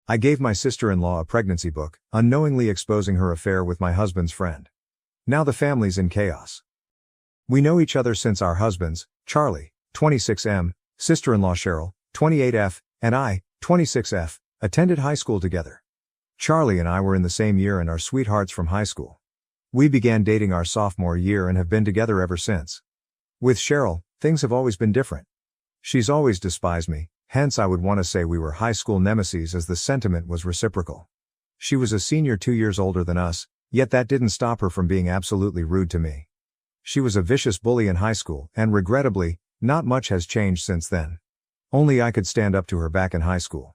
I gave my sister-in-law a pregnancy book, unknowingly exposing her affair with my husband's friend. Now the family's in chaos. We know each other since our husbands, Charlie, 26M, sister-in-law Cheryl, 28F, and I, 26F, attended high school together. Charlie and I were in the same year and are sweethearts from high school. We began dating our sophomore year and have been together ever since. With Cheryl, things have always been different. She's always despised me, hence I would want to say we were high school nemesis as the sentiment was reciprocal. She was a senior 2 years older than us, yet that didn't stop her from being absolutely rude to me. She was a vicious bully in high school, and regrettably, not much has changed since then. Only I could stand up to her back in high school.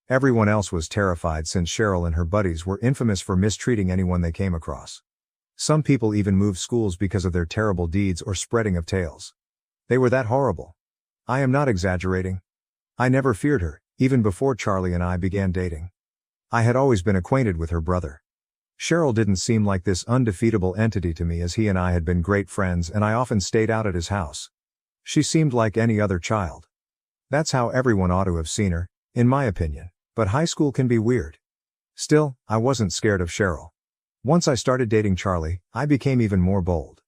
Everyone else was terrified since Cheryl and her buddies were infamous for mistreating anyone they came across. Some people even moved schools because of their terrible deeds or spreading of tales. They were that horrible. I am not exaggerating. I never feared her, even before Charlie and I began dating. I had always been acquainted with her brother. Cheryl didn't seem like this undefeatable entity to me as he and I had been great friends and I often stayed out at his house. She seemed like any other child. That's how everyone ought to have seen her, in my opinion, but high school can be weird. Still, I wasn't scared of Cheryl. Once I started dating Charlie, I became even more bold.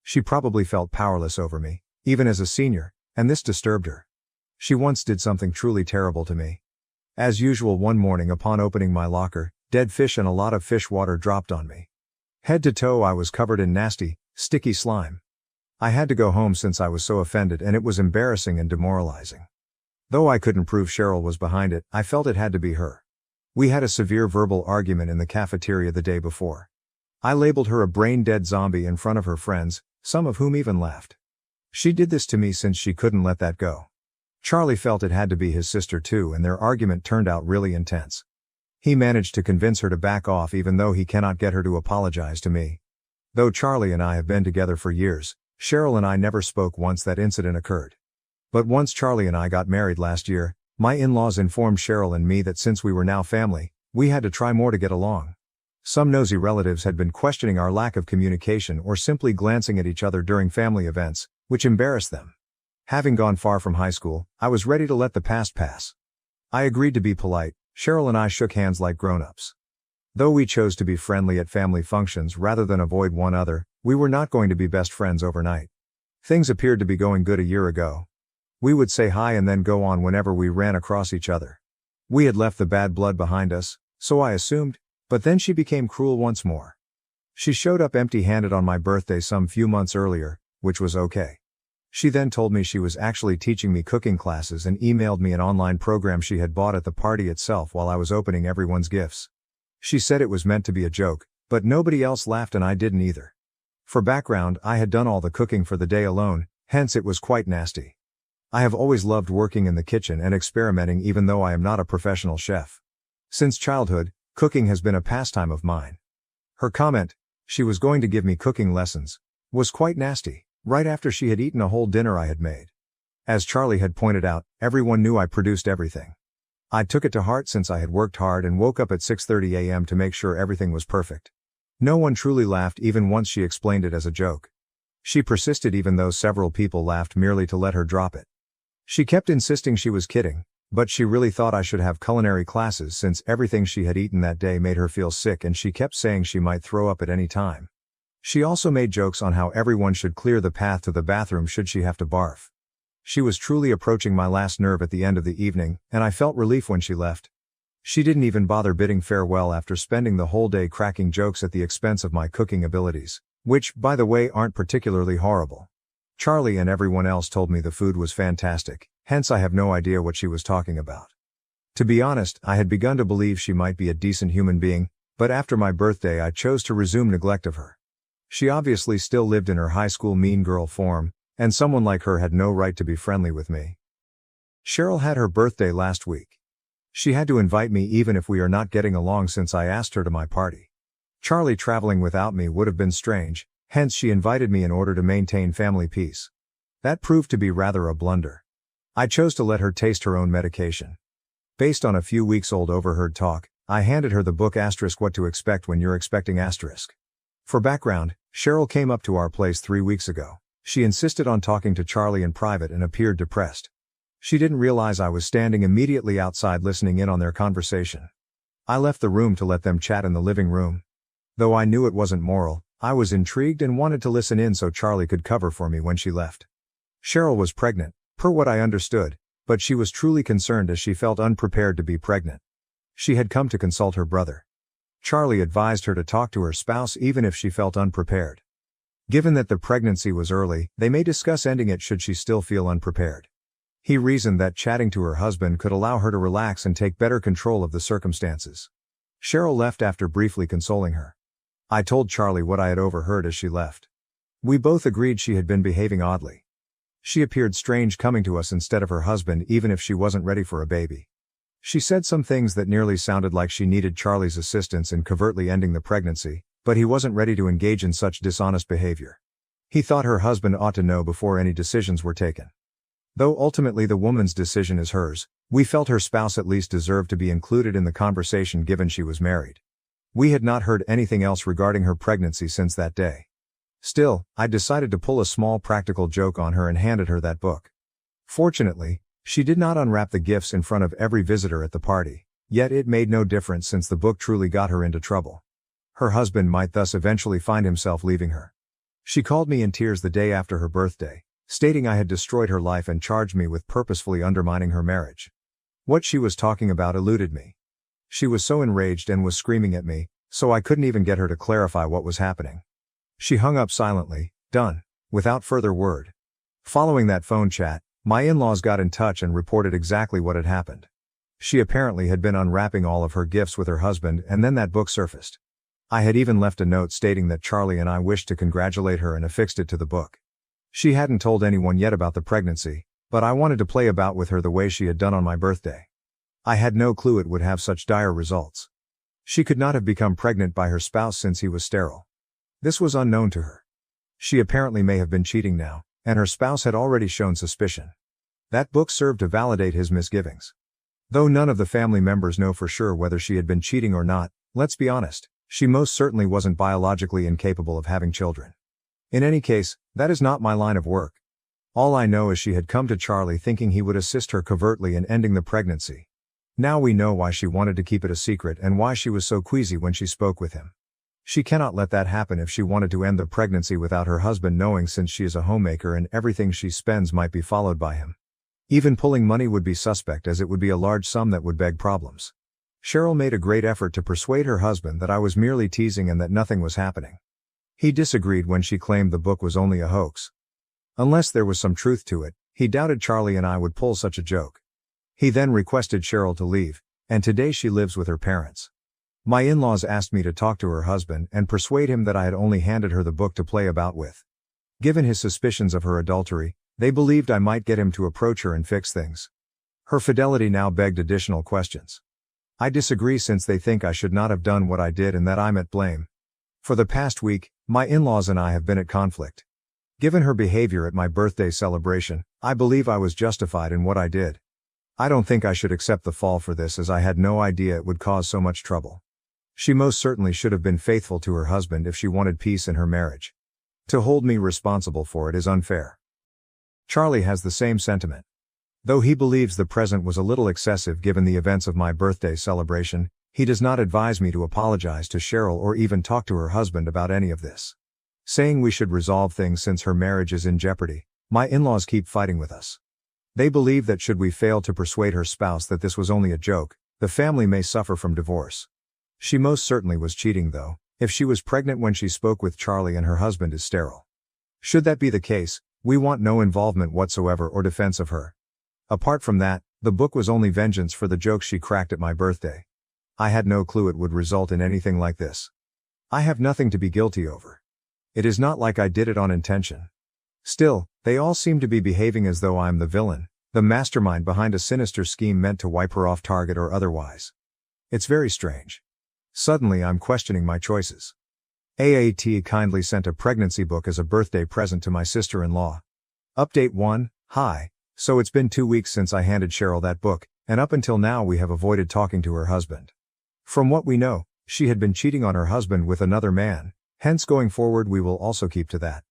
She probably felt powerless over me, even as a senior, and this disturbed her. She once did something truly terrible to me. As usual, one morning upon opening my locker, dead fish and a lot of fish water dropped on me. Head to toe I was covered in nasty, sticky slime. I had to go home since I was so offended and it was embarrassing and demoralizing. Though I couldn't prove Cheryl was behind it, I felt it had to be her. We had a severe verbal argument in the cafeteria the day before. I labeled her a brain-dead zombie in front of her friends, some of whom even laughed. She did this to me since she couldn't let that go. Charlie felt it had to be his sister too, and their argument turned out really intense. He managed to convince her to back off even though he cannot get her to apologize to me. Though Charlie and I have been together for years, Cheryl and I never spoke once that incident occurred. But once Charlie and I got married last year, my in-laws informed Cheryl and me that since we were now family, we had to try more to get along. Some nosy relatives had been questioning our lack of communication or simply glancing at each other during family events, which embarrassed them. Having gone far from high school, I was ready to let the past pass. I agreed to be polite. Cheryl and I shook hands like grown-ups. Though we chose to be friendly at family functions rather than avoid one another, we were not going to be best friends overnight. Things appeared to be going good a year ago. We would say hi and then go on whenever we ran across each other. We had left the bad blood behind us, so I assumed, but then she became cruel once more. She showed up empty-handed on my birthday some few months earlier, which was okay. She then told me she was actually teaching me cooking classes and emailed me an online program she had bought at the party itself while I was opening everyone's gifts. She said it was meant to be a joke, but nobody else laughed and I didn't either. For background, I had done all the cooking for the day alone, hence it was quite nasty. I have always loved working in the kitchen and experimenting even though I am not a professional chef. Since childhood, cooking has been a pastime of mine. Her comment, she was going to give me cooking lessons, was quite nasty, right after she had eaten a whole dinner I had made. As Charlie had pointed out, everyone knew I produced everything. I took it to heart since I had worked hard and woke up at 6:30 a.m. to make sure everything was perfect. No one truly laughed even once she explained it as a joke. She persisted even though several people laughed merely to let her drop it. She kept insisting she was kidding, but she really thought I should have culinary classes since everything she had eaten that day made her feel sick and she kept saying she might throw up at any time. She also made jokes on how everyone should clear the path to the bathroom should she have to barf. She was truly approaching my last nerve at the end of the evening, and I felt relief when she left. She didn't even bother bidding farewell after spending the whole day cracking jokes at the expense of my cooking abilities, which, by the way, aren't particularly horrible. Charlie and everyone else told me the food was fantastic, hence I have no idea what she was talking about. To be honest, I had begun to believe she might be a decent human being, but after my birthday I chose to resume neglect of her. She obviously still lived in her high school mean girl form, and someone like her had no right to be friendly with me. Cheryl had her birthday last week. She had to invite me even if we are not getting along since I asked her to my party. Charlie traveling without me would have been strange, hence she invited me in order to maintain family peace. That proved to be rather a blunder. I chose to let her taste her own medication. Based on a few weeks old overheard talk, I handed her the book What to Expect When You're Expecting Asterisk. For background, Cheryl came up to our place 3 weeks ago. She insisted on talking to Charlie in private and appeared depressed. She didn't realize I was standing immediately outside listening in on their conversation. I left the room to let them chat in the living room. Though I knew it wasn't moral, I was intrigued and wanted to listen in so Charlie could cover for me when she left. Cheryl was pregnant, per what I understood, but she was truly concerned as she felt unprepared to be pregnant. She had come to consult her brother. Charlie advised her to talk to her spouse even if she felt unprepared. Given that the pregnancy was early, they may discuss ending it should she still feel unprepared. He reasoned that chatting to her husband could allow her to relax and take better control of the circumstances. Cheryl left after briefly consoling her. I told Charlie what I had overheard as she left. We both agreed she had been behaving oddly. She appeared strange coming to us instead of her husband even if she wasn't ready for a baby. She said some things that nearly sounded like she needed Charlie's assistance in covertly ending the pregnancy, but he wasn't ready to engage in such dishonest behavior. He thought her husband ought to know before any decisions were taken. Though ultimately the woman's decision is hers, we felt her spouse at least deserved to be included in the conversation given she was married. We had not heard anything else regarding her pregnancy since that day. Still, I decided to pull a small practical joke on her and handed her that book. Fortunately, she did not unwrap the gifts in front of every visitor at the party, yet it made no difference since the book truly got her into trouble. Her husband might thus eventually find himself leaving her. She called me in tears the day after her birthday, stating I had destroyed her life and charged me with purposefully undermining her marriage. What she was talking about eluded me. She was so enraged and was screaming at me, so I couldn't even get her to clarify what was happening. She hung up silently, done, without further word. Following that phone chat, my in-laws got in touch and reported exactly what had happened. She apparently had been unwrapping all of her gifts with her husband and then that book surfaced. I had even left a note stating that Charlie and I wished to congratulate her and affixed it to the book. She hadn't told anyone yet about the pregnancy, but I wanted to play about with her the way she had done on my birthday. I had no clue it would have such dire results. She could not have become pregnant by her spouse since he was sterile. This was unknown to her. She apparently may have been cheating now, and her spouse had already shown suspicion. That book served to validate his misgivings. Though none of the family members know for sure whether she had been cheating or not, let's be honest, she most certainly wasn't biologically incapable of having children. In any case, that is not my line of work. All I know is she had come to Charlie thinking he would assist her covertly in ending the pregnancy. Now we know why she wanted to keep it a secret and why she was so queasy when she spoke with him. She cannot let that happen if she wanted to end the pregnancy without her husband knowing, since she is a homemaker and everything she spends might be followed by him. Even pulling money would be suspect, as it would be a large sum that would beg problems. Cheryl made a great effort to persuade her husband that I was merely teasing and that nothing was happening. He disagreed when she claimed the book was only a hoax. Unless there was some truth to it, he doubted Charlie and I would pull such a joke. He then requested Cheryl to leave, and today she lives with her parents. My in-laws asked me to talk to her husband and persuade him that I had only handed her the book to play about with. Given his suspicions of her adultery, they believed I might get him to approach her and fix things. Her fidelity now begged additional questions. I disagree, since they think I should not have done what I did and that I'm at blame. For the past week, my in-laws and I have been at conflict. Given her behavior at my birthday celebration, I believe I was justified in what I did. I don't think I should accept the fall for this, as I had no idea it would cause so much trouble. She most certainly should have been faithful to her husband if she wanted peace in her marriage. To hold me responsible for it is unfair. Charlie has the same sentiment. Though he believes the present was a little excessive given the events of my birthday celebration, he does not advise me to apologize to Cheryl or even talk to her husband about any of this. Saying we should resolve things since her marriage is in jeopardy, my in-laws keep fighting with us. They believe that should we fail to persuade her spouse that this was only a joke, the family may suffer from divorce. She most certainly was cheating, though, if she was pregnant when she spoke with Charlie and her husband is sterile. Should that be the case, we want no involvement whatsoever or defense of her. Apart from that, the book was only vengeance for the jokes she cracked at my birthday. I had no clue it would result in anything like this. I have nothing to be guilty over. It is not like I did it on intention. Still, they all seem to be behaving as though I am the villain, the mastermind behind a sinister scheme meant to wipe her off target or otherwise. It's very strange. Suddenly I'm questioning my choices. AAT kindly sent a pregnancy book as a birthday present to my sister-in-law. Update 1, Hi. So it's been 2 weeks since I handed Cheryl that book, and up until now we have avoided talking to her husband. From what we know, she had been cheating on her husband with another man, hence going forward we will also keep to that.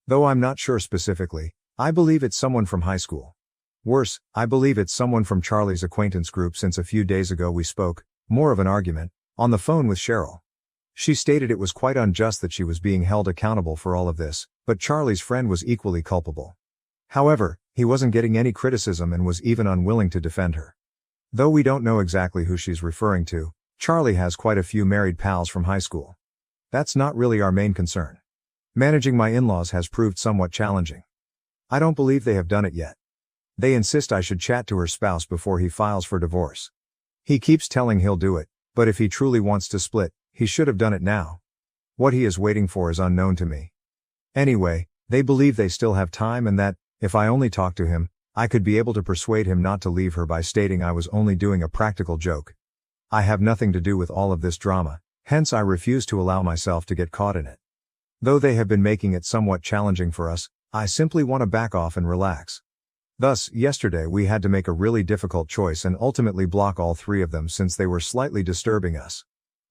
Though I'm not sure specifically, I believe it's someone from high school. Worse, I believe it's someone from Charlie's acquaintance group, since a few days ago we spoke, More of an argument, on the phone with Cheryl. She stated it was quite unjust that she was being held accountable for all of this, but Charlie's friend was equally culpable. However, he wasn't getting any criticism and was even unwilling to defend her. Though we don't know exactly who she's referring to, Charlie has quite a few married pals from high school. That's not really our main concern. Managing my in-laws has proved somewhat challenging. I don't believe they have done it yet. They insist I should chat to her spouse before he files for divorce. He keeps telling he'll do it, but if he truly wants to split, he should have done it now. What he is waiting for is unknown to me. Anyway, they believe they still have time and that, if I only talk to him, I could be able to persuade him not to leave her by stating I was only doing a practical joke. I have nothing to do with all of this drama, hence I refuse to allow myself to get caught in it. Though they have been making it somewhat challenging for us, I simply want to back off and relax. Thus, yesterday we had to make a really difficult choice and ultimately block all three of them since they were slightly disturbing us.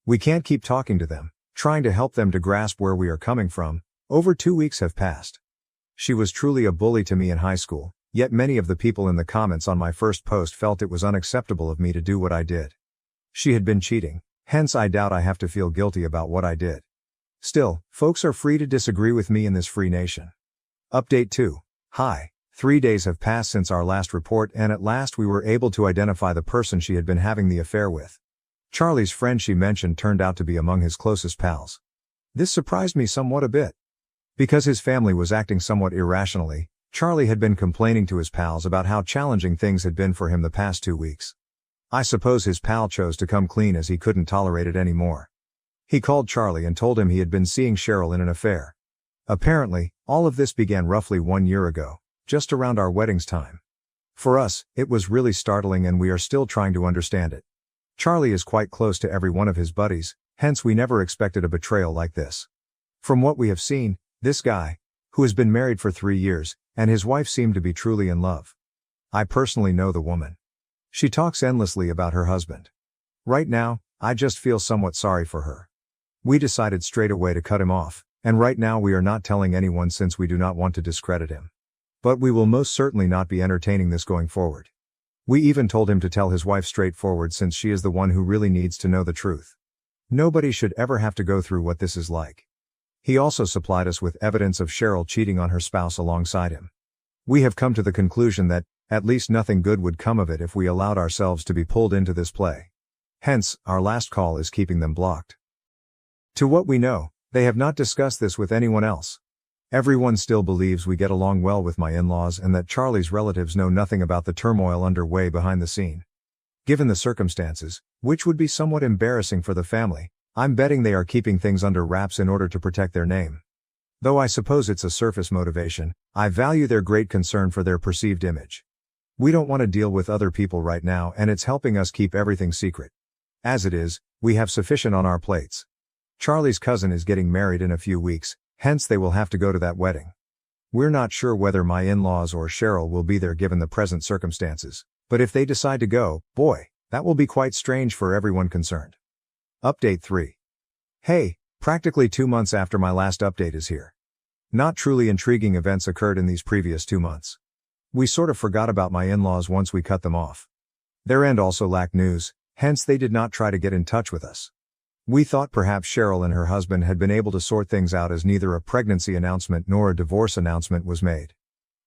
We can't keep talking to them, trying to help them to grasp where we are coming from. Over 2 weeks have passed. She was truly a bully to me in high school, yet many of the people in the comments on my first post felt it was unacceptable of me to do what I did. She had been cheating, hence I doubt I have to feel guilty about what I did. Still, folks are free to disagree with me in this free nation. Update 2. Hi. 3 days have passed since our last report and at last we were able to identify the person she had been having the affair with. Charlie's friend she mentioned turned out to be among his closest pals. This surprised me somewhat a bit. Because his family was acting somewhat irrationally, Charlie had been complaining to his pals about how challenging things had been for him the past 2 weeks. I suppose his pal chose to come clean as he couldn't tolerate it anymore. He called Charlie and told him he had been seeing Cheryl in an affair. Apparently, all of this began roughly 1 year ago, just around our wedding's time. For us, it was really startling and we are still trying to understand it. Charlie is quite close to every one of his buddies, hence we never expected a betrayal like this. From what we have seen, this guy, who has been married for 3 years, and his wife seem to be truly in love. I personally know the woman. She talks endlessly about her husband. Right now, I just feel somewhat sorry for her. We decided straight away to cut him off, and right now we are not telling anyone since we do not want to discredit him. But we will most certainly not be entertaining this going forward. We even told him to tell his wife straightforward since she is the one who really needs to know the truth. Nobody should ever have to go through what this is like. He also supplied us with evidence of Cheryl cheating on her spouse alongside him. We have come to the conclusion that, at least nothing good would come of it if we allowed ourselves to be pulled into this play. Hence, our last call is keeping them blocked. To what we know, they have not discussed this with anyone else. Everyone still believes we get along well with my in-laws and that Charlie's relatives know nothing about the turmoil underway behind the scene. Given the circumstances, which would be somewhat embarrassing for the family, I'm betting they are keeping things under wraps in order to protect their name. Though I suppose it's a surface motivation, I value their great concern for their perceived image. We don't want to deal with other people right now and it's helping us keep everything secret. As it is, we have sufficient on our plates. Charlie's cousin is getting married in a few weeks, hence they will have to go to that wedding. We're not sure whether my in-laws or Cheryl will be there given the present circumstances, but if they decide to go, boy, that will be quite strange for everyone concerned. Update 3. Hey, practically 2 months after my last update is here. Not truly intriguing events occurred in these previous 2 months. We sort of forgot about my in-laws once we cut them off. Their end also lacked news, hence they did not try to get in touch with us. We thought perhaps Cheryl and her husband had been able to sort things out as neither a pregnancy announcement nor a divorce announcement was made.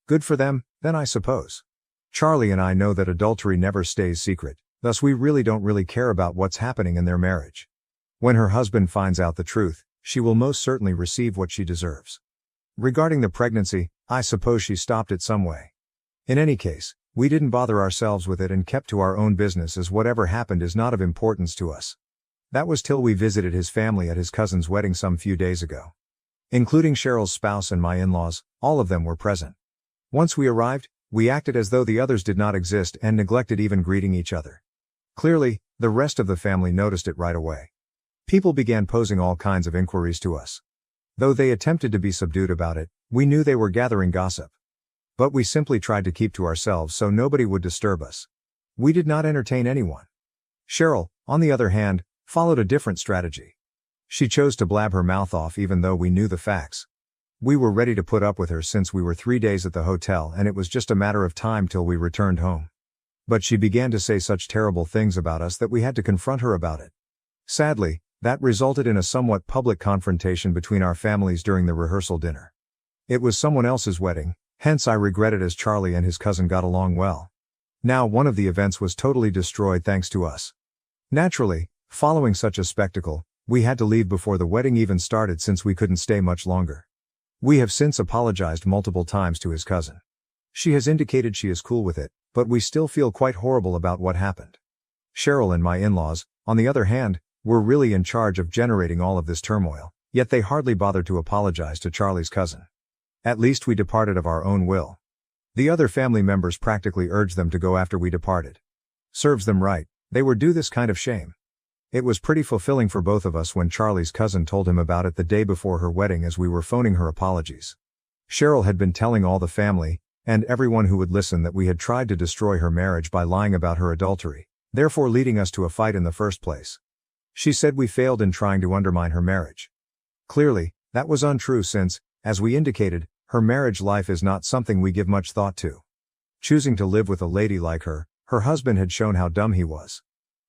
Good for them, then I suppose. Charlie and I know that adultery never stays secret, thus we really don't care about what's happening in their marriage. When her husband finds out the truth, she will most certainly receive what she deserves. Regarding the pregnancy, I suppose she stopped it some way. In any case, we didn't bother ourselves with it and kept to our own business as whatever happened is not of importance to us. That was till we visited his family at his cousin's wedding some few days ago. Including Cheryl's spouse and my in-laws, all of them were present. Once we arrived, we acted as though the others did not exist and neglected even greeting each other. Clearly, the rest of the family noticed it right away. People began posing all kinds of inquiries to us. Though they attempted to be subdued about it, we knew they were gathering gossip. But we simply tried to keep to ourselves so nobody would disturb us. We did not entertain anyone. Cheryl, on the other hand, followed a different strategy. She chose to blab her mouth off even though we knew the facts. We were ready to put up with her since we were 3 days at the hotel and it was just a matter of time till we returned home. But she began to say such terrible things about us that we had to confront her about it. Sadly, that resulted in a somewhat public confrontation between our families during the rehearsal dinner. It was someone else's wedding, hence I regret it, as Charlie and his cousin got along well. Now one of the events was totally destroyed thanks to us. Naturally, following such a spectacle, we had to leave before the wedding even started since we couldn't stay much longer. We have since apologized multiple times to his cousin. She has indicated she is cool with it, but we still feel quite horrible about what happened. Cheryl and my in-laws, on the other hand, were really in charge of generating all of this turmoil, yet they hardly bothered to apologize to Charlie's cousin. At least we departed of our own will. The other family members practically urged them to go after we departed. Serves them right, they were due this kind of shame. It was pretty fulfilling for both of us when Charlie's cousin told him about it the day before her wedding as we were phoning her apologies. Cheryl had been telling all the family, and everyone who would listen, that we had tried to destroy her marriage by lying about her adultery, therefore leading us to a fight in the first place. She said we failed in trying to undermine her marriage. Clearly, that was untrue since, as we indicated, her marriage life is not something we give much thought to. Choosing to live with a lady like her husband had shown how dumb he was.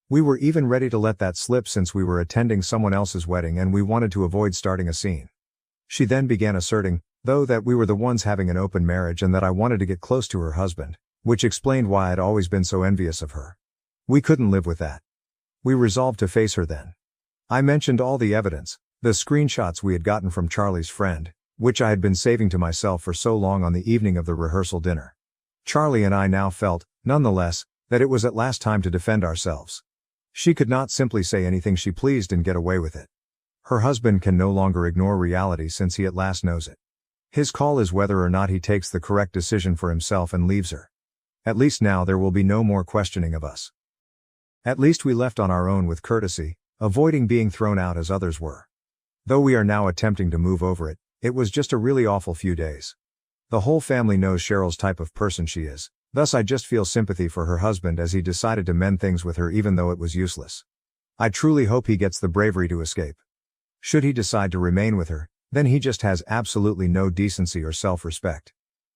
We were even ready to let that slip since we were attending someone else's wedding and we wanted to avoid starting a scene. She then began asserting, though, that we were the ones having an open marriage and that I wanted to get close to her husband, which explained why I'd always been so envious of her. We couldn't live with that. We resolved to face her then. I mentioned all the evidence, the screenshots we had gotten from Charlie's friend, which I had been saving to myself for so long on the evening of the rehearsal dinner. Charlie and I now felt, nonetheless, that it was at last time to defend ourselves. She could not simply say anything she pleased and get away with it. Her husband can no longer ignore reality since he at last knows it. His call is whether or not he takes the correct decision for himself and leaves her. At least now there will be no more questioning of us. At least we left on our own with courtesy, avoiding being thrown out as others were. Though we are now attempting to move over it, it was just a really awful few days. The whole family knows Cheryl's type of person she is, thus I just feel sympathy for her husband as he decided to mend things with her even though it was useless. I truly hope he gets the bravery to escape. Should he decide to remain with her, then he just has absolutely no decency or self-respect.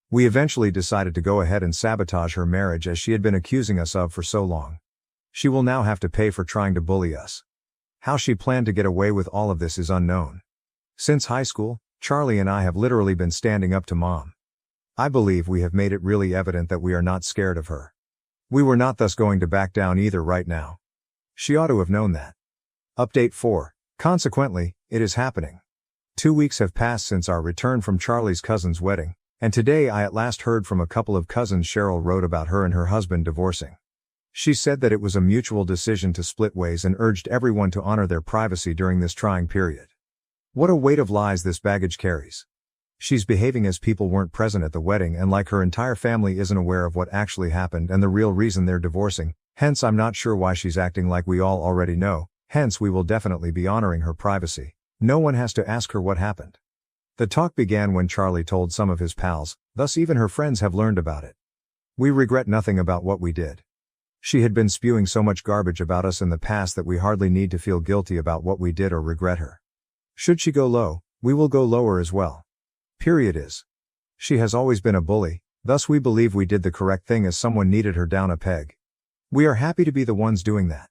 We eventually decided to go ahead and sabotage her marriage as she had been accusing us of for so long. She will now have to pay for trying to bully us. How she planned to get away with all of this is unknown. Since high school, Charlie and I have literally been standing up to Mom. I believe we have made it really evident that we are not scared of her. We were not thus going to back down either right now. She ought to have known that. Update 4. Consequently, it is happening. 2 weeks have passed since our return from Charlie's cousin's wedding, and today I at last heard from a couple of cousins Cheryl wrote about her and her husband divorcing. She said that it was a mutual decision to split ways and urged everyone to honor their privacy during this trying period. What a weight of lies this baggage carries. She's behaving as people weren't present at the wedding and like her entire family isn't aware of what actually happened and the real reason they're divorcing, hence I'm not sure why she's acting like we all already know, hence we will definitely be honoring her privacy. No one has to ask her what happened. The talk began when Charlie told some of his pals, thus even her friends have learned about it. We regret nothing about what we did. She had been spewing so much garbage about us in the past that we hardly need to feel guilty about what we did or regret her. Should she go low, we will go lower as well. Period is. She has always been a bully, thus we believe we did the correct thing as someone needed her down a peg. We are happy to be the ones doing that.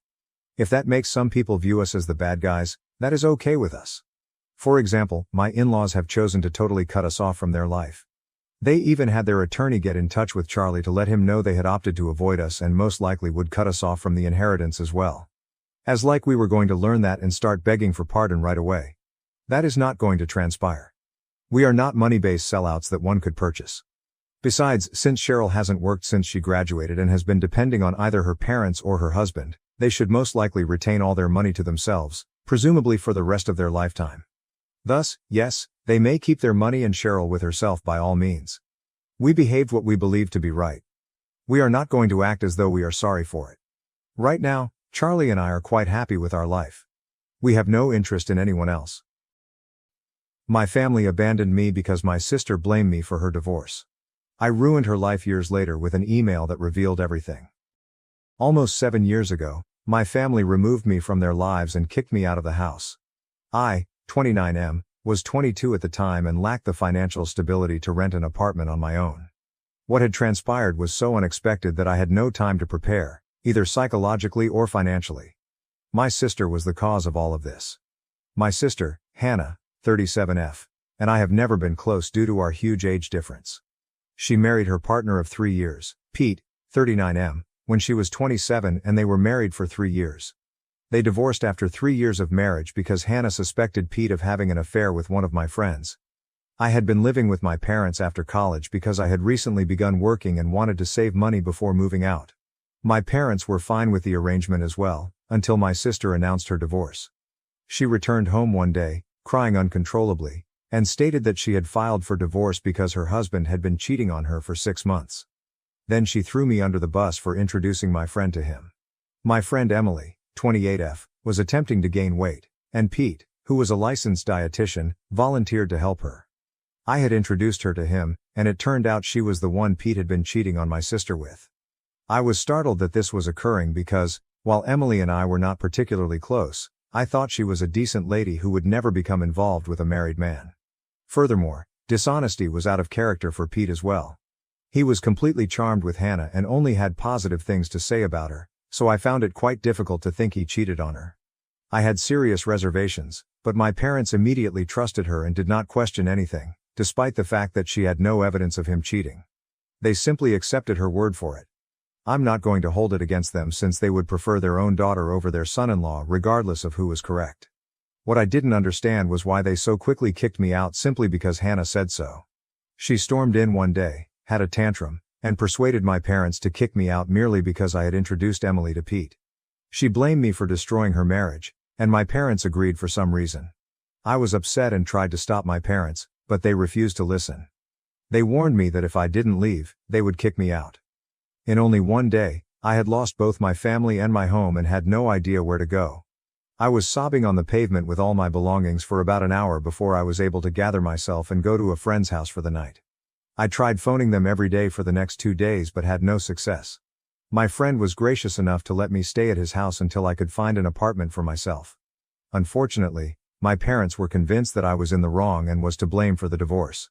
If that makes some people view us as the bad guys, that is okay with us. For example, my in-laws have chosen to totally cut us off from their life. They even had their attorney get in touch with Charlie to let him know they had opted to avoid us and most likely would cut us off from the inheritance as well. As like we were going to learn that and start begging for pardon right away. That is not going to transpire. We are not money-based sellouts that one could purchase. Besides, since Cheryl hasn't worked since she graduated and has been depending on either her parents or her husband, they should most likely retain all their money to themselves, presumably for the rest of their lifetime. Thus, yes, they may keep their money and Cheryl with herself by all means. We behaved what we believe to be right. We are not going to act as though we are sorry for it. Right now, Charlie and I are quite happy with our life. We have no interest in anyone else. My family abandoned me because my sister blamed me for her divorce. I ruined her life years later with an email that revealed everything. Almost 7 years ago, my family removed me from their lives and kicked me out of the house. I, 29M, was 22 at the time and lacked the financial stability to rent an apartment on my own. What had transpired was so unexpected that I had no time to prepare, either psychologically or financially. My sister was the cause of all of this. My sister, Hannah, 37F, and I have never been close due to our huge age difference. She married her partner of 3 years, Pete, 39M, when she was 27, and they were married for 3 years. They divorced after 3 years of marriage because Hannah suspected Pete of having an affair with one of my friends. I had been living with my parents after college because I had recently begun working and wanted to save money before moving out. My parents were fine with the arrangement as well, until my sister announced her divorce. She returned home one day, crying uncontrollably, and stated that she had filed for divorce because her husband had been cheating on her for 6 months. Then she threw me under the bus for introducing my friend to him. My friend Emily, 28F, was attempting to gain weight, and Pete, who was a licensed dietitian, volunteered to help her. I had introduced her to him, and it turned out she was the one Pete had been cheating on my sister with. I was startled that this was occurring because, while Emily and I were not particularly close, I thought she was a decent lady who would never become involved with a married man. Furthermore, dishonesty was out of character for Pete as well. He was completely charmed with Hannah and only had positive things to say about her, so I found it quite difficult to think he cheated on her. I had serious reservations, but my parents immediately trusted her and did not question anything, despite the fact that she had no evidence of him cheating. They simply accepted her word for it. I'm not going to hold it against them since they would prefer their own daughter over their son-in-law regardless of who was correct. What I didn't understand was why they so quickly kicked me out simply because Hannah said so. She stormed in one day, had a tantrum, and persuaded my parents to kick me out merely because I had introduced Emily to Pete. She blamed me for destroying her marriage, and my parents agreed for some reason. I was upset and tried to stop my parents, but they refused to listen. They warned me that if I didn't leave, they would kick me out. In only one day, I had lost both my family and my home and had no idea where to go. I was sobbing on the pavement with all my belongings for about an hour before I was able to gather myself and go to a friend's house for the night. I tried phoning them every day for the next 2 days but had no success. My friend was gracious enough to let me stay at his house until I could find an apartment for myself. Unfortunately, my parents were convinced that I was in the wrong and was to blame for the divorce.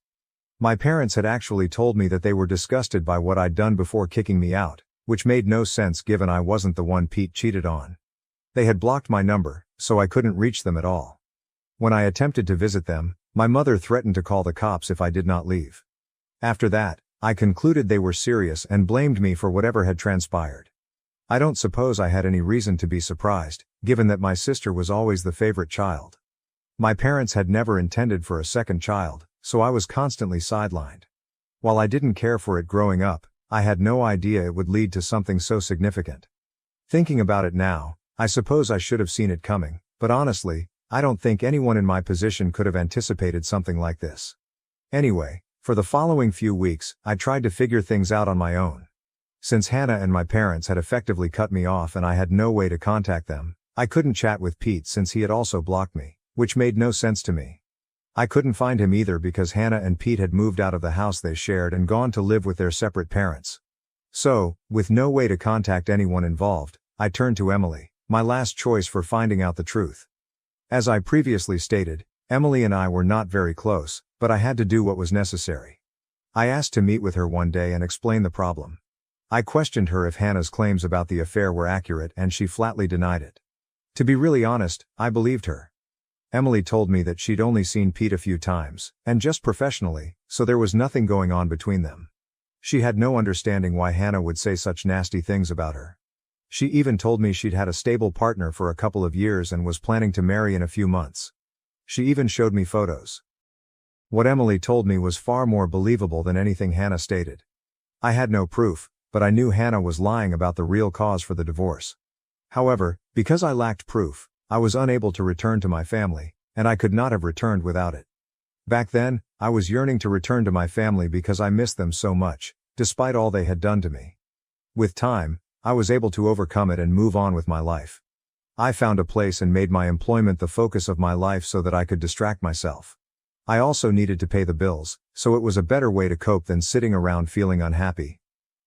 My parents had actually told me that they were disgusted by what I'd done before kicking me out, which made no sense given I wasn't the one Pete cheated on. They had blocked my number, so I couldn't reach them at all. When I attempted to visit them, my mother threatened to call the cops if I did not leave. After that, I concluded they were serious and blamed me for whatever had transpired. I don't suppose I had any reason to be surprised, given that my sister was always the favorite child. My parents had never intended for a second child, so I was constantly sidelined. While I didn't care for it growing up, I had no idea it would lead to something so significant. Thinking about it now, I suppose I should have seen it coming, but honestly, I don't think anyone in my position could have anticipated something like this. Anyway, for the following few weeks, I tried to figure things out on my own. Since Hannah and my parents had effectively cut me off and I had no way to contact them, I couldn't chat with Pete since he had also blocked me, which made no sense to me. I couldn't find him either because Hannah and Pete had moved out of the house they shared and gone to live with their separate parents. So, with no way to contact anyone involved, I turned to Emily, my last choice for finding out the truth. As I previously stated, Emily and I were not very close, but I had to do what was necessary. I asked to meet with her one day and explain the problem. I questioned her if Hannah's claims about the affair were accurate and she flatly denied it. To be really honest, I believed her. Emily told me that she'd only seen Pete a few times, and just professionally, so there was nothing going on between them. She had no understanding why Hannah would say such nasty things about her. She even told me she'd had a stable partner for a couple of years and was planning to marry in a few months. She even showed me photos. What Emily told me was far more believable than anything Hannah stated. I had no proof, but I knew Hannah was lying about the real cause for the divorce. However, because I lacked proof, I was unable to return to my family, and I could not have returned without it. Back then, I was yearning to return to my family because I missed them so much, despite all they had done to me. With time, I was able to overcome it and move on with my life. I found a place and made my employment the focus of my life so that I could distract myself. I also needed to pay the bills, so it was a better way to cope than sitting around feeling unhappy.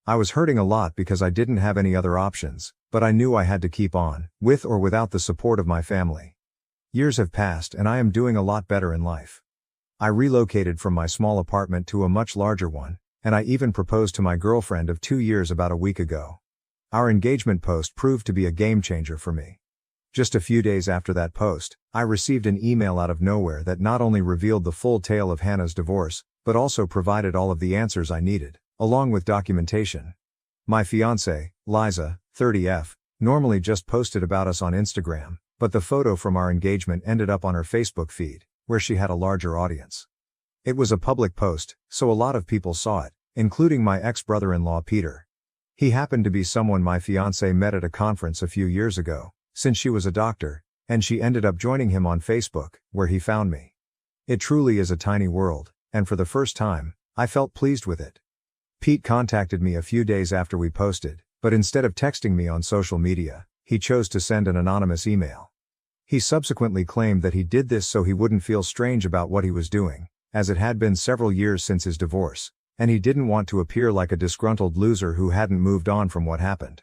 I was hurting a lot because I didn't have any other options, but I knew I had to keep on, with or without the support of my family. Years have passed and I am doing a lot better in life. I relocated from my small apartment to a much larger one, and I even proposed to my girlfriend of 2 years about a week ago. Our engagement post proved to be a game changer for me. Just a few days after that post, I received an email out of nowhere that not only revealed the full tale of Hannah's divorce, but also provided all of the answers I needed, along with documentation. My fiancée, Liza, 30F, normally just posted about us on Instagram, but the photo from our engagement ended up on her Facebook feed, where she had a larger audience. It was a public post, so a lot of people saw it, including my ex-brother-in-law Peter. He happened to be someone my fiancée met at a conference a few years ago, since she was a doctor, and she ended up joining him on Facebook, where he found me. It truly is a tiny world, and for the first time, I felt pleased with it. Pete contacted me a few days after we posted, but instead of texting me on social media, he chose to send an anonymous email. He subsequently claimed that he did this so he wouldn't feel strange about what he was doing, as it had been several years since his divorce, and he didn't want to appear like a disgruntled loser who hadn't moved on from what happened.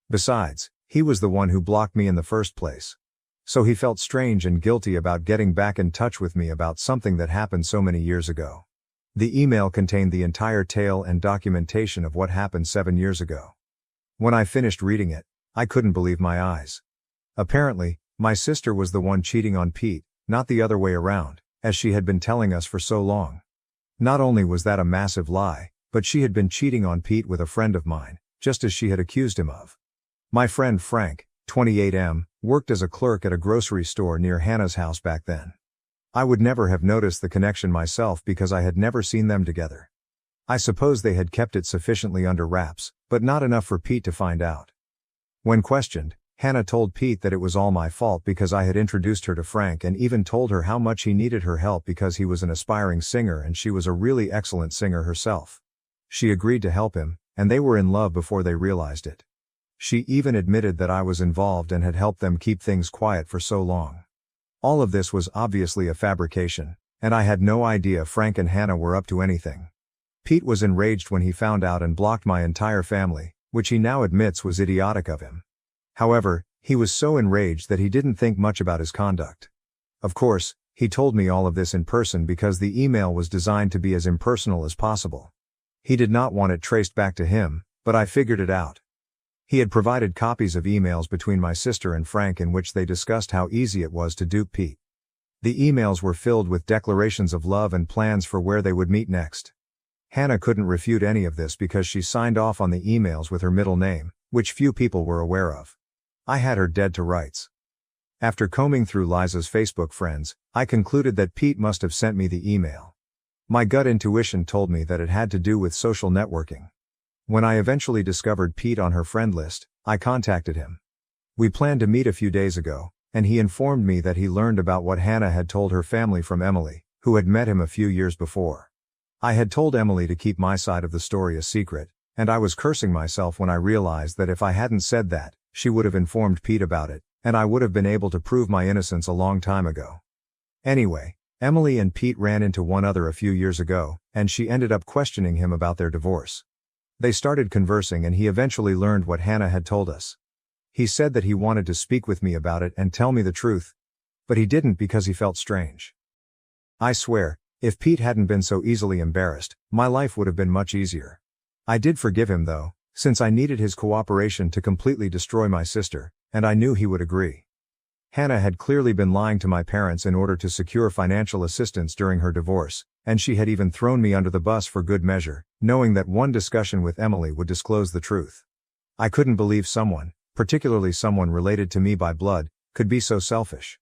Besides, he was the one who blocked me in the first place. So he felt strange and guilty about getting back in touch with me about something that happened so many years ago. The email contained the entire tale and documentation of what happened 7 years ago. When I finished reading it, I couldn't believe my eyes. Apparently, my sister was the one cheating on Pete, not the other way around, as she had been telling us for so long. Not only was that a massive lie, but she had been cheating on Pete with a friend of mine, just as she had accused him of. My friend Frank, 28M, worked as a clerk at a grocery store near Hannah's house back then. I would never have noticed the connection myself because I had never seen them together. I suppose they had kept it sufficiently under wraps, but not enough for Pete to find out. When questioned, Hannah told Pete that it was all my fault because I had introduced her to Frank and even told her how much he needed her help because he was an aspiring singer and she was a really excellent singer herself. She agreed to help him, and they were in love before they realized it. She even admitted that I was involved and had helped them keep things quiet for so long. All of this was obviously a fabrication, and I had no idea Frank and Hannah were up to anything. Pete was enraged when he found out and blocked my entire family, which he now admits was idiotic of him. However, he was so enraged that he didn't think much about his conduct. Of course, he told me all of this in person because the email was designed to be as impersonal as possible. He did not want it traced back to him, but I figured it out. He had provided copies of emails between my sister and Frank in which they discussed how easy it was to dupe Pete. The emails were filled with declarations of love and plans for where they would meet next. Hannah couldn't refute any of this because she signed off on the emails with her middle name, which few people were aware of. I had her dead to rights. After combing through Liza's Facebook friends, I concluded that Pete must have sent me the email. My gut intuition told me that it had to do with social networking. When I eventually discovered Pete on her friend list, I contacted him. We planned to meet a few days ago, and he informed me that he learned about what Hannah had told her family from Emily, who had met him a few years before. I had told Emily to keep my side of the story a secret, and I was cursing myself when I realized that if I hadn't said that, she would have informed Pete about it, and I would have been able to prove my innocence a long time ago. Anyway, Emily and Pete ran into one another a few years ago, and she ended up questioning him about their divorce. They started conversing and he eventually learned what Hannah had told us. He said that he wanted to speak with me about it and tell me the truth, but he didn't because he felt strange. I swear, if Pete hadn't been so easily embarrassed, my life would have been much easier. I did forgive him though, since I needed his cooperation to completely destroy my sister, and I knew he would agree. Hannah had clearly been lying to my parents in order to secure financial assistance during her divorce, and she had even thrown me under the bus for good measure, knowing that one discussion with Emily would disclose the truth. I couldn't believe someone, particularly someone related to me by blood, could be so selfish.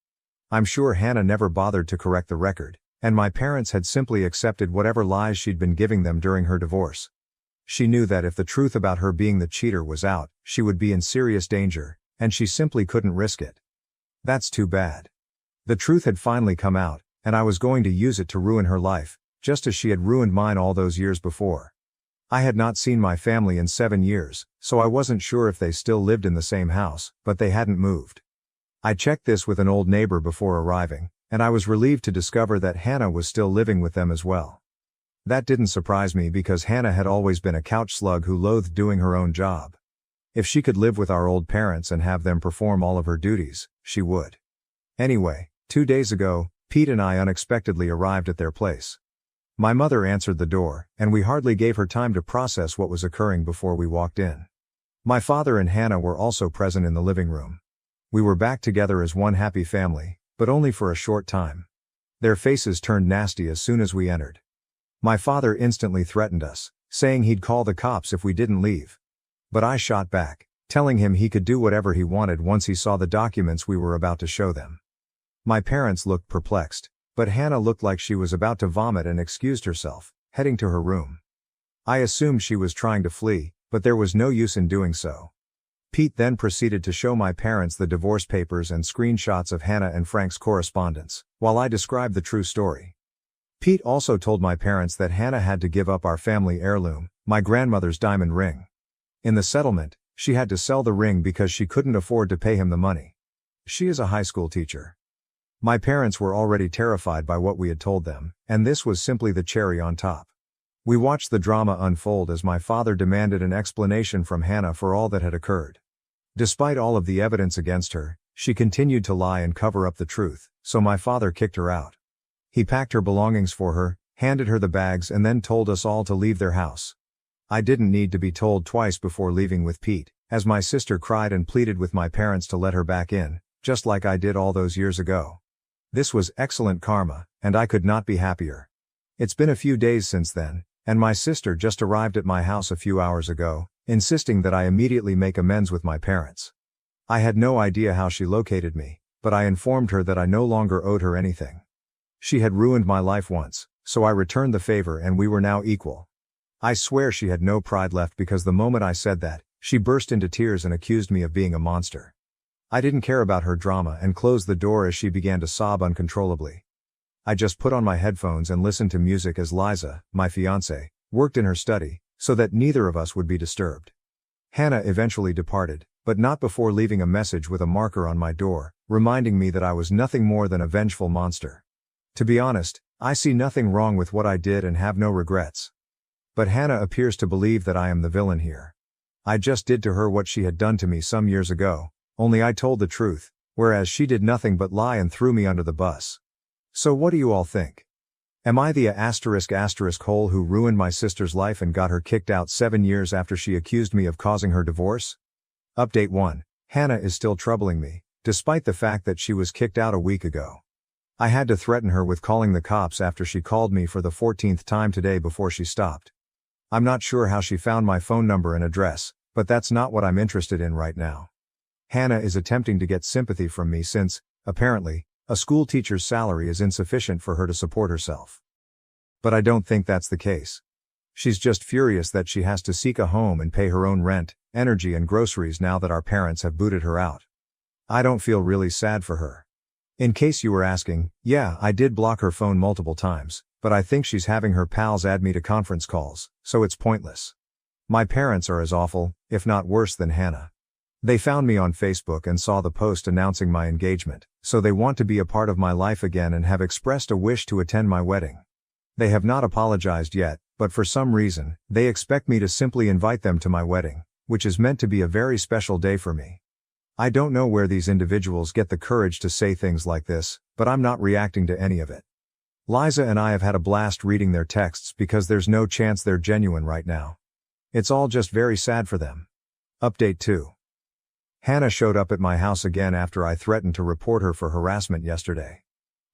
I'm sure Hannah never bothered to correct the record, and my parents had simply accepted whatever lies she'd been giving them during her divorce. She knew that if the truth about her being the cheater was out, she would be in serious danger, and she simply couldn't risk it. That's too bad. The truth had finally come out, and I was going to use it to ruin her life, just as she had ruined mine all those years before. I had not seen my family in 7 years, so I wasn't sure if they still lived in the same house, but they hadn't moved. I checked this with an old neighbor before arriving, and I was relieved to discover that Hannah was still living with them as well. That didn't surprise me because Hannah had always been a couch slug who loathed doing her own job. If she could live with our old parents and have them perform all of her duties, she would. Anyway, 2 days ago, Pete and I unexpectedly arrived at their place. My mother answered the door, and we hardly gave her time to process what was occurring before we walked in. My father and Hannah were also present in the living room. We were back together as one happy family, but only for a short time. Their faces turned nasty as soon as we entered. My father instantly threatened us, saying he'd call the cops if we didn't leave. But I shot back, telling him he could do whatever he wanted once he saw the documents we were about to show them. My parents looked perplexed, but Hannah looked like she was about to vomit and excused herself, heading to her room. I assumed she was trying to flee, but there was no use in doing so. Pete then proceeded to show my parents the divorce papers and screenshots of Hannah and Frank's correspondence, while I described the true story. Pete also told my parents that Hannah had to give up our family heirloom, my grandmother's diamond ring. In the settlement, she had to sell the ring because she couldn't afford to pay him the money. She is a high school teacher. My parents were already terrified by what we had told them, and this was simply the cherry on top. We watched the drama unfold as my father demanded an explanation from Hannah for all that had occurred. Despite all of the evidence against her, she continued to lie and cover up the truth, so my father kicked her out. He packed her belongings for her, handed her the bags, and then told us all to leave their house. I didn't need to be told twice before leaving with Pete, as my sister cried and pleaded with my parents to let her back in, just like I did all those years ago. This was excellent karma, and I could not be happier. It's been a few days since then, and my sister just arrived at my house a few hours ago, insisting that I immediately make amends with my parents. I had no idea how she located me, but I informed her that I no longer owed her anything. She had ruined my life once, so I returned the favor and we were now equal. I swear she had no pride left because the moment I said that, she burst into tears and accused me of being a monster. I didn't care about her drama and closed the door as she began to sob uncontrollably. I just put on my headphones and listened to music as Liza, my fiancée, worked in her study, so that neither of us would be disturbed. Hannah eventually departed, but not before leaving a message with a marker on my door, reminding me that I was nothing more than a vengeful monster. To be honest, I see nothing wrong with what I did and have no regrets. But Hannah appears to believe that I am the villain here. I just did to her what she had done to me some years ago, only I told the truth, whereas she did nothing but lie and threw me under the bus. So what do you all think? Am I the hole who ruined my sister's life and got her kicked out 7 years after she accused me of causing her divorce? Update 1. Hannah is still troubling me, despite the fact that she was kicked out a week ago. I had to threaten her with calling the cops after she called me for the 14th time today before she stopped. I'm not sure how she found my phone number and address, but that's not what I'm interested in right now. Hannah is attempting to get sympathy from me since, apparently, a school teacher's salary is insufficient for her to support herself. But I don't think that's the case. She's just furious that she has to seek a home and pay her own rent, energy and groceries now that our parents have booted her out. I don't feel really sad for her. In case you were asking, yeah, I did block her phone multiple times, but I think she's having her pals add me to conference calls, so it's pointless. My parents are as awful, if not worse than Hannah. They found me on Facebook and saw the post announcing my engagement, so they want to be a part of my life again and have expressed a wish to attend my wedding. They have not apologized yet, but for some reason, they expect me to simply invite them to my wedding, which is meant to be a very special day for me. I don't know where these individuals get the courage to say things like this, but I'm not reacting to any of it. Liza and I have had a blast reading their texts because there's no chance they're genuine right now. It's all just very sad for them. Update 2. Hannah showed up at my house again after I threatened to report her for harassment yesterday.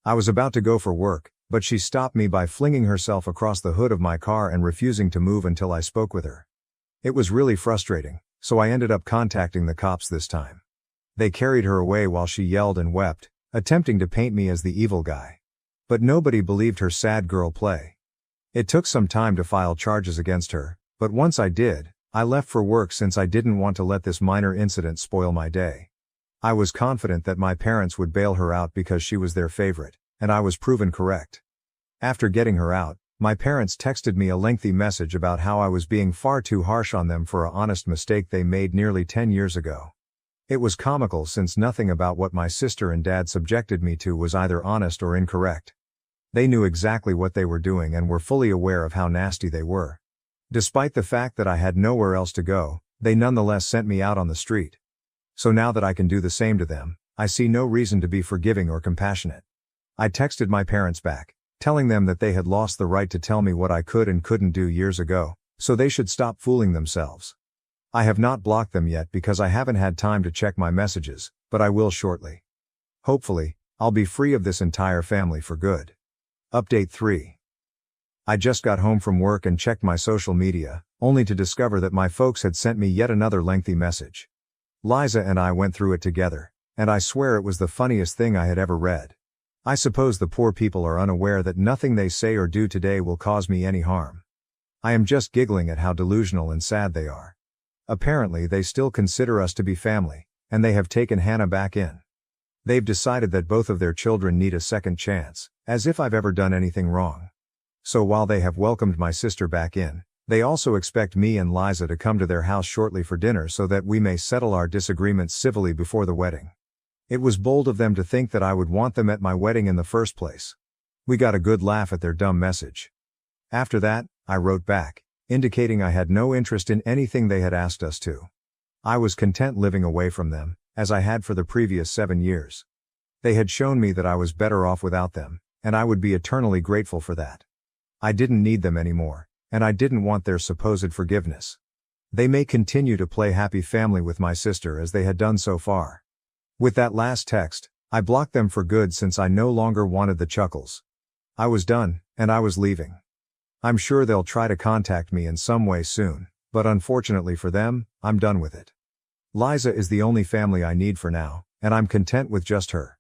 I was about to go for work, but she stopped me by flinging herself across the hood of my car and refusing to move until I spoke with her. It was really frustrating, so I ended up contacting the cops this time. They carried her away while she yelled and wept, attempting to paint me as the evil guy. But nobody believed her sad girl play. It took some time to file charges against her, but once I did, I left for work since I didn't want to let this minor incident spoil my day. I was confident that my parents would bail her out because she was their favorite, and I was proven correct. After getting her out, my parents texted me a lengthy message about how I was being far too harsh on them for an honest mistake they made nearly 10 years ago. It was comical since nothing about what my sister and dad subjected me to was either honest or incorrect. They knew exactly what they were doing and were fully aware of how nasty they were. Despite the fact that I had nowhere else to go, they nonetheless sent me out on the street. So now that I can do the same to them, I see no reason to be forgiving or compassionate. I texted my parents back, telling them that they had lost the right to tell me what I could and couldn't do years ago, so they should stop fooling themselves. I have not blocked them yet because I haven't had time to check my messages, but I will shortly. Hopefully, I'll be free of this entire family for good. Update 3. I just got home from work and checked my social media, only to discover that my folks had sent me yet another lengthy message. Liza and I went through it together, and I swear it was the funniest thing I had ever read. I suppose the poor people are unaware that nothing they say or do today will cause me any harm. I am just giggling at how delusional and sad they are. Apparently they still consider us to be family, and they have taken Hannah back in. They've decided that both of their children need a second chance, as if I've ever done anything wrong. So while they have welcomed my sister back in, they also expect me and Liza to come to their house shortly for dinner so that we may settle our disagreements civilly before the wedding. It was bold of them to think that I would want them at my wedding in the first place. We got a good laugh at their dumb message. After that, I wrote back, indicating I had no interest in anything they had asked us to. I was content living away from them, as I had for the previous 7 years. They had shown me that I was better off without them, and I would be eternally grateful for that. I didn't need them anymore, and I didn't want their supposed forgiveness. They may continue to play happy family with my sister as they had done so far. With that last text, I blocked them for good since I no longer wanted the chuckles. I was done, and I was leaving. I'm sure they'll try to contact me in some way soon, but unfortunately for them, I'm done with it. Liza is the only family I need for now, and I'm content with just her.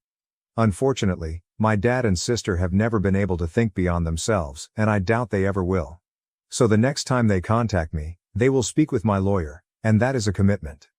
Unfortunately, my dad and sister have never been able to think beyond themselves, and I doubt they ever will. So the next time they contact me, they will speak with my lawyer, and that is a commitment.